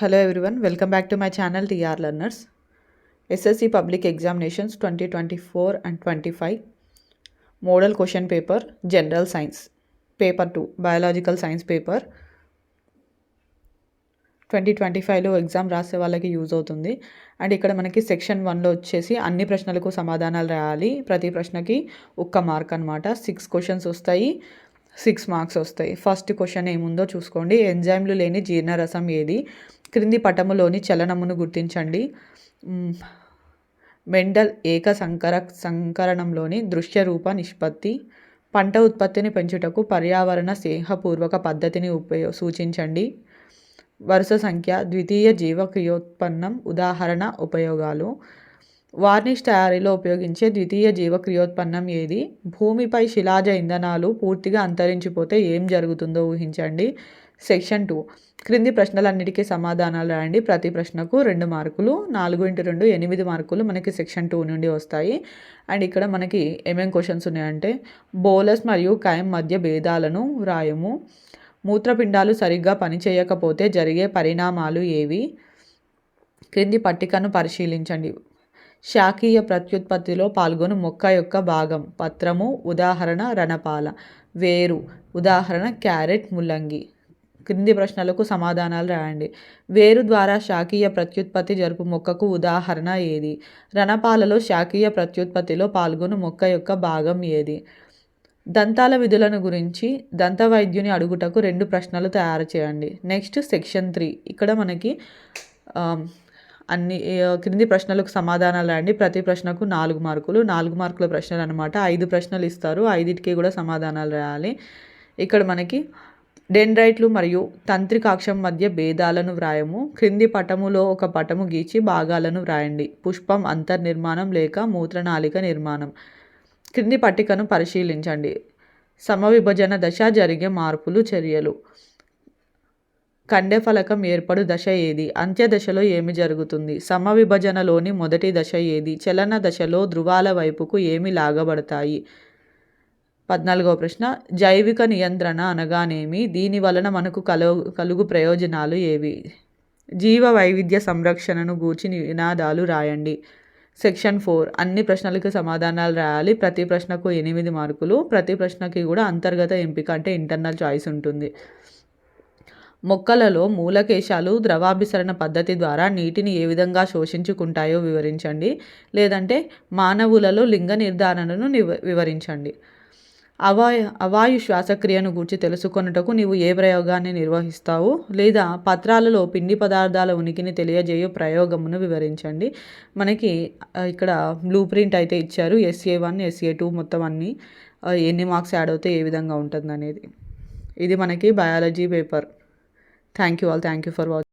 Hello everyone, welcome back to my channel TR Learners. SSC Public Examinations 2024 and 25 Model Question Paper General Science Paper 2 Biological Science Paper 2025లో exam రాసే వాళ్ళకి use అవుతుంది. And ఇక్కడ మనకి section 1లో వచ్చేసి అన్ని ప్రశ్నలకు సమాధానాలు రాయాలి. ప్రతి ప్రశ్నకి 1 మార్క్ అనమాట. 6 క్వశ్చన్స్ వస్తాయి, 6 మార్క్స్ వస్తాయి. ఫస్ట్ క్వశ్చన్ ఏముందో చూసుకోండి. ఎంజైమ్లు లేని జీర్ణరసం ఏది? క్రింది పటములోని చలనమును గుర్తించండి. మెండల్ సంకరణంలోని దృశ్య రూప నిష్పత్తి. పంట ఉత్పత్తిని పెంచుటకు పర్యావరణ స్నేహపూర్వక పద్ధతిని సూచించండి. వరుస సంఖ్య ద్వితీయ జీవక్రియోత్పన్నం ఉదాహరణ ఉపయోగాలు. వార్నిష్ తయారీలో ఉపయోగించే ద్వితీయ జీవక్రియోత్పన్నం ఏది? భూమిపై శిలాజ ఇంధనాలు పూర్తిగా అంతరించిపోతే ఏం జరుగుతుందో ఊహించండి. సెక్షన్ 2 క్రింది ప్రశ్నలన్నిటికీ సమాధానాలు రాయండి. ప్రతి ప్రశ్నకు 2 మార్కులు. 4 × 2 8 మార్కులు మనకి సెక్షన్ 2 నుండి వస్తాయి. అండ్ ఇక్కడ మనకి ఏమేం క్వశ్చన్స్ ఉన్నాయంటే బోలస్ మరియు కైమ్ మధ్య భేదాలను వ్రాయము. మూత్రపిండాలు సరిగ్గా పనిచేయకపోతే జరిగే పరిణామాలు ఏవి? క్రింది పట్టికను పరిశీలించండి. శాఖీయ ప్రత్యుత్పత్తిలో పాల్గొను మొక్క యొక్క భాగం. పత్రము ఉదాహరణ రణపాల. వేరు ఉదాహరణ క్యారెట్ ముల్లంగి. క్రింది ప్రశ్నలకు సమాధానాలు రాయండి. వేరు ద్వారా శాఖీయ ప్రత్యుత్పత్తి జరుపు మొక్కకు ఉదాహరణ ఏది? రణపాలలో శాఖీయ ప్రత్యుత్పత్తిలో పాల్గొను మొక్క యొక్క భాగం ఏది? దంతాల విధులను గురించి దంత వైద్యుని అడుగుటకు 2 ప్రశ్నలు తయారు చేయండి. నెక్స్ట్ సెక్షన్ 3 ఇక్కడ మనకి అన్ని క్రింది ప్రశ్నలకు సమాధానాలు రాయండి. ప్రతి ప్రశ్నకు 4 మార్కులు. 4 మార్కుల ప్రశ్నలు అనమాట. 5 ప్రశ్నలు ఇస్తారు, 5టికి కూడా సమాధానాలు రాయాలి. ఇక్కడ మనకి డెండ్రైట్లు మరియు తంత్రికాక్షం మధ్య భేదాలను వ్రాయము. క్రింది పటములో ఒక పటము గీచి భాగాలను వ్రాయండి. పుష్పం అంతర్నిర్మాణం లేక మూత్రనాళిక నిర్మాణం. క్రింది పట్టికను పరిశీలించండి. సమవిభజన దశ జరిగే మార్పులు చర్యలు. కండెఫలకం ఏర్పడు దశ ఏది? అంత్య దశలో ఏమి జరుగుతుంది? సమవిభజనలోని మొదటి దశ ఏది? చలన దశలో ధృవాల వైపుకు ఏమి లాగబడతాయి? 14వ ప్రశ్న జైవిక నియంత్రణ అనగానేమి? దీని వలన మనకు కలుగు ప్రయోజనాలు ఏవి? జీవ వైవిధ్య సంరక్షణను గూర్చి నినాదాలు రాయండి. సెక్షన్ 4 అన్ని ప్రశ్నలకు సమాధానాలు రాయాలి. ప్రతి ప్రశ్నకు 8 మార్కులు. ప్రతి ప్రశ్నకి కూడా అంతర్గత ఎంపిక అంటే ఇంటర్నల్ చాయిస్ ఉంటుంది. మొక్కలలో మూలకేశాలు ద్రవాభిసరణ పద్ధతి ద్వారా నీటిని ఏ విధంగా శోషించుకుంటాయో వివరించండి. లేదంటే మానవులలో లింగ నిర్ధారణను వివరించండి. అవాయు శ్వాసక్రియను గూర్చి తెలుసుకొనుటకు నీవు ఏ ప్రయోగాన్ని నిర్వహిస్తావు? లేదా పత్రాలలో పిండి పదార్థాల ఉనికిని తెలియజేయు ప్రయోగమును వివరించండి. మనకి ఇక్కడ బ్లూ ప్రింట్ అయితే ఇచ్చారు. SA1 SA2 మొత్తం అన్నీ ఎన్ని మార్క్స్ యాడ్ అవుతే ఏ విధంగా ఉంటుంది అనేది. ఇది మనకి biology paper. Thank you all. Thank you for watching.